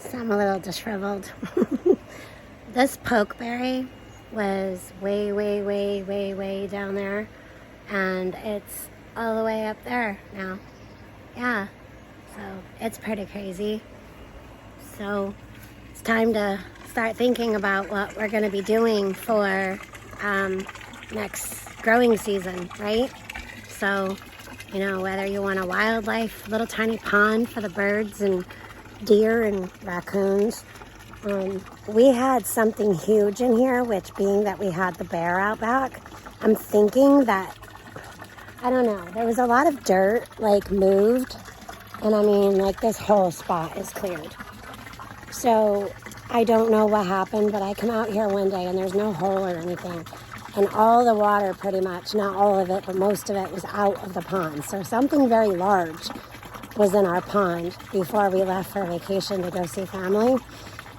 So I'm a little disheveled. This pokeberry was way, way, way, way, way down there. And it's all the way up there now. Yeah. So it's pretty crazy. So it's time to start thinking about what we're going to be doing for next growing season, right? So, you know, whether you want a wildlife, little tiny pond for the birds and deer and raccoons. We had something huge in here, which being that we had the bear out back, I'm thinking that, I don't know, there was a lot of dirt like moved, and I mean like this whole spot is cleared. So I don't know what happened, but I come out here one day and there's no hole or anything. And all the water pretty much, not all of it, but most of it was out of the pond. So something very large was in our pond before we left for vacation to go see family.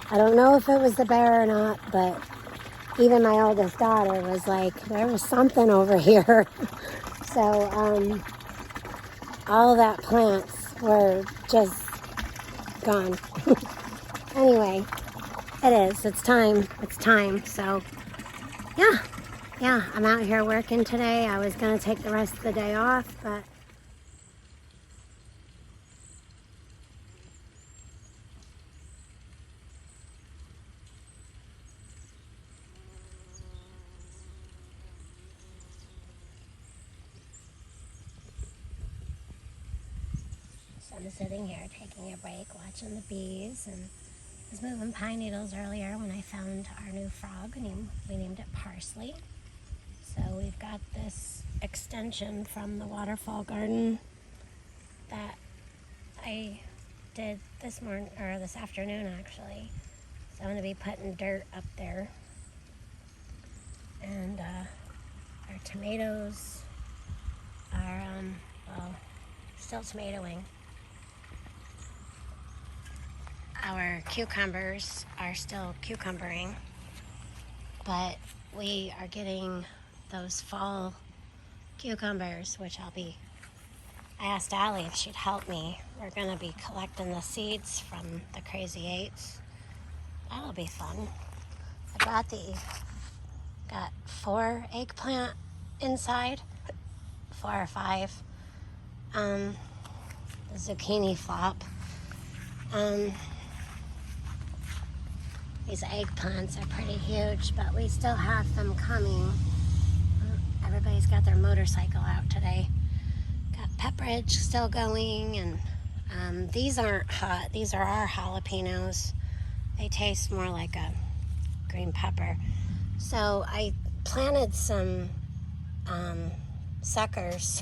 I don't know if it was the bear or not, but even my oldest daughter was like, there was something over here. So all of that plants were just gone. Anyway, it's time. So yeah, I'm out here working today. I was gonna take the rest of the day off, but so I'm sitting here taking a break, watching the bees, and I was moving pine needles earlier when I found our new frog. We named it Parsley. So we've got this extension from the waterfall garden that I did this morning, or this afternoon actually. So I'm going to be putting dirt up there. And our tomatoes are, still tomatoing. Our cucumbers are still cucumbering, but we are getting those fall cucumbers, which I asked Allie if she'd help me. We're going to be collecting the seeds from the Crazy Eights. That'll be fun. I got 4 eggplant inside, 4 or 5. The zucchini flop. These eggplants are pretty huge, but we still have them coming. Everybody's got their motorcycle out today. Got Pepperidge still going, and these aren't hot. These are our jalapenos. They taste more like a green pepper. So I planted some suckers,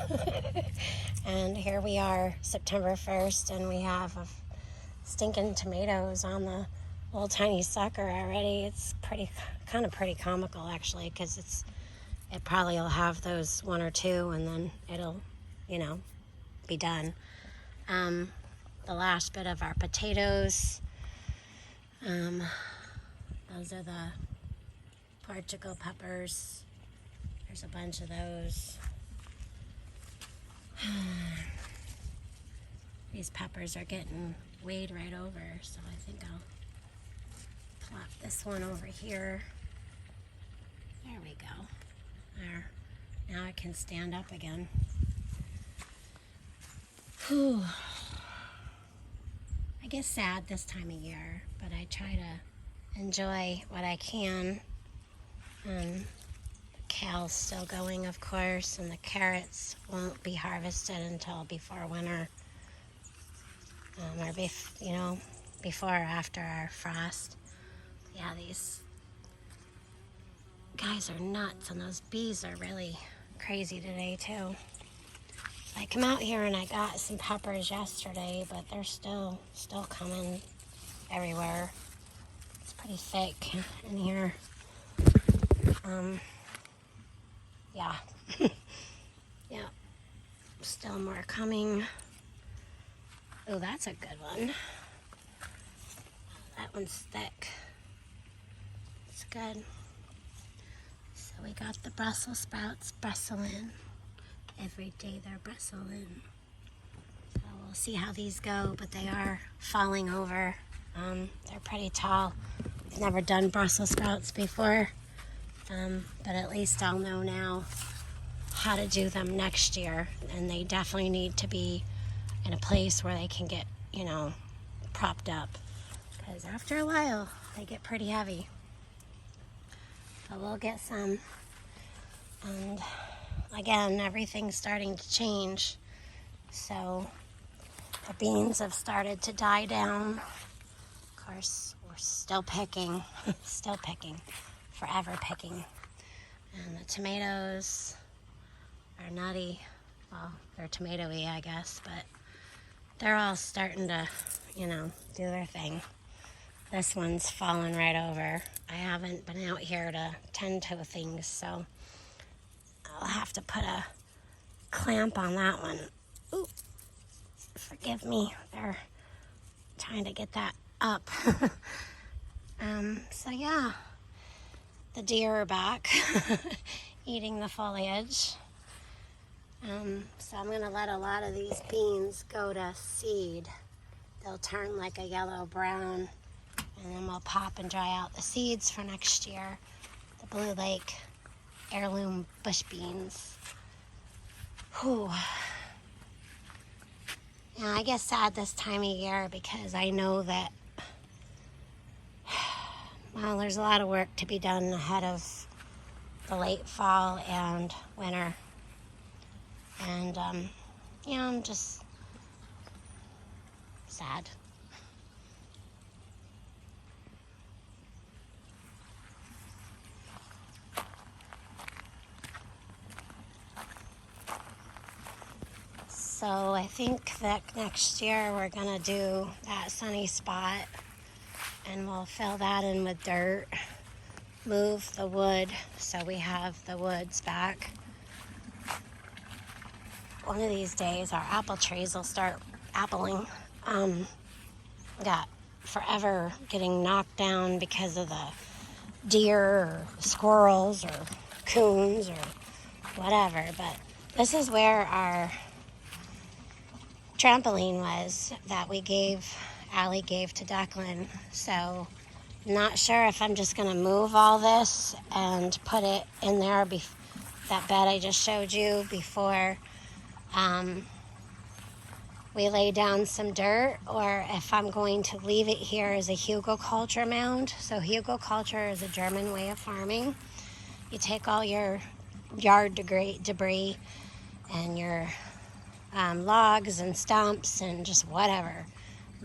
and here we are, September 1st, and we have stinking tomatoes on the little tiny sucker already. It's kind of pretty comical actually, because it probably will have those 1 or 2, and then it'll, be done. The last bit of our potatoes. Those are the Portugal peppers. There's a bunch of those. These peppers are getting weighed right over, so I think I'll plop this one over here. There we go. There. Now I can stand up again. Whew. I get sad this time of year, but I try to enjoy what I can. The kale's still going, of course, and the carrots won't be harvested until before winter, or before or after our frost. Yeah, these guys are nuts, and those bees are really crazy today too. I come out here and I got some peppers yesterday, but they're still coming everywhere. It's pretty thick in here. Yeah. Yeah. Still more coming. Oh, that's a good one. That one's thick. It's good. So we got the Brussels sprouts bristling. Every day they're bristling. So we'll see how these go, but they are falling over. They're pretty tall. I've never done Brussels sprouts before, but at least I'll know now how to do them next year. And they definitely need to be in a place where they can get, propped up. Because after a while, they get pretty heavy. But we'll get some. And again, everything's starting to change. So the beans have started to die down. Of course, we're still picking, forever picking. And the tomatoes are nutty. Well, they're tomatoey, I guess, but they're all starting to, do their thing. This one's fallen right over. I haven't been out here to tend to things, so I'll have to put a clamp on that one. Ooh, forgive me. They're trying to get that up. So yeah, the deer are back eating the foliage. So I'm going to let a lot of these beans go to seed. They'll turn like a yellow-brown, and then we'll pop and dry out the seeds for next year. The Blue Lake heirloom bush beans. Whew. Yeah, I get sad this time of year because I know that, well, there's a lot of work to be done ahead of the late fall and winter. And, I'm just sad. So I think that next year we're going to do that sunny spot, and we'll fill that in with dirt, move the wood so we have the woods back. One of these days our apple trees will start appling. Got forever getting knocked down because of the deer or squirrels or coons or whatever, but this is where our trampoline was that Allie gave to Declan. So not sure if I'm just going to move all this and put it in there, that bed I just showed you before we lay down some dirt, or if I'm going to leave it here as a hugelkultur mound. So hugelkultur is a German way of farming. You take all your yard debris and your logs and stumps and just whatever,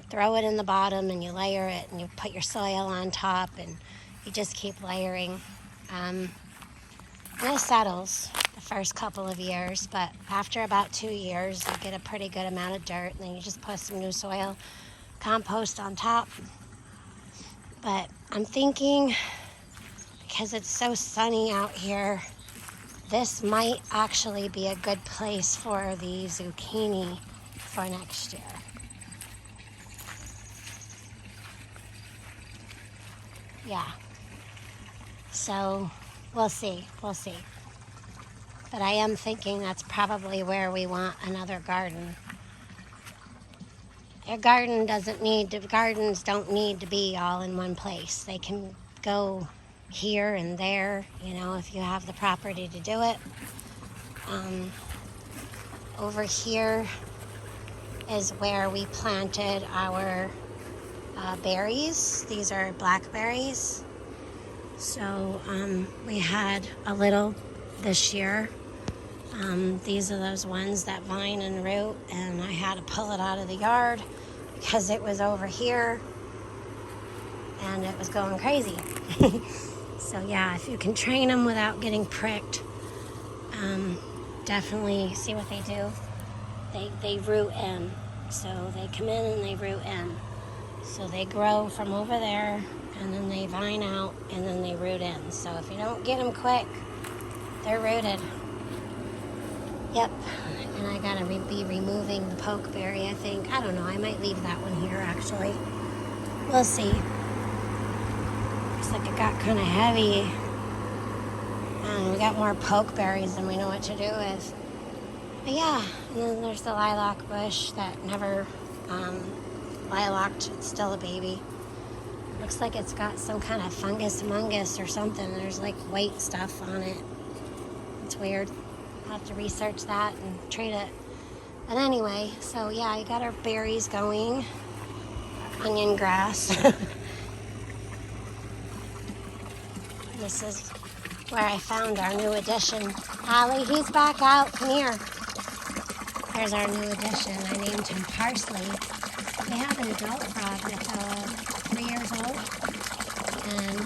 throw it in the bottom, and you layer it, and you put your soil on top, and you just keep layering. And it settles the first couple of years, but after about 2 years you get a pretty good amount of dirt, and then you just put some new soil compost on top. But I'm thinking, because it's so sunny out here, this might actually be a good place for the zucchini for next year. Yeah. So we'll see. But I am thinking that's probably where we want another garden. Gardens don't need to be all in one place. They can go here and there, if you have the property to do it. Over here is where we planted our berries. These are blackberries. So we had a little this year. These are those ones that vine and root, and I had to pull it out of the yard because it was over here and it was going crazy. So yeah, if you can train them without getting pricked, definitely see what they do. They root in. So they come in and they root in. So they grow from over there, and then they vine out, and then they root in. So if you don't get them quick, they're rooted. Yep. And I gotta be removing the pokeberry, I think. I don't know. I might leave that one here, actually. We'll see. Looks like it got kind of heavy. And we got more pokeberries than we know what to do with. But yeah, and then there's the lilac bush that never lilaced. It's still a baby. looks like it's got some kind of fungus or something. There's like white stuff on it. It's weird. I'll have to research that and treat it. But anyway, so yeah, I got our berries going. Onion grass. This is where I found our new addition. Allie, he's back out. Come here. There's our new addition. I named him Parsley. We have an adult frog that's 3 years old. And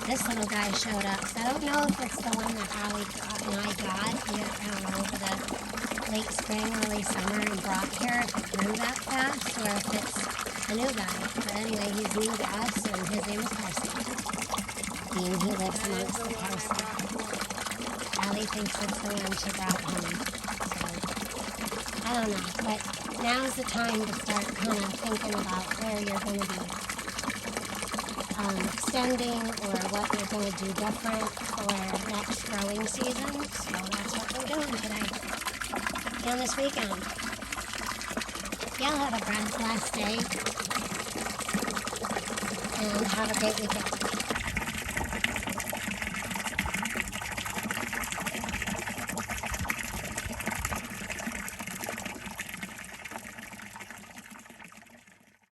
this little guy showed up. So I don't know if it's the one that Allie and I got, I don't know, over the late spring, early summer and brought here, if it grew that fast, or if it's a new guy. But anyway, he's new to us, and his name is Parsley. And he lives amongst the parsley. Allie thinks it's the one she brought home. So, I don't know. But now's the time to start kind of thinking about where you're going to be extending or what you're going to do different for next growing season. So that's what we're doing today and this weekend. Y'all have a blessed day and have a great weekend.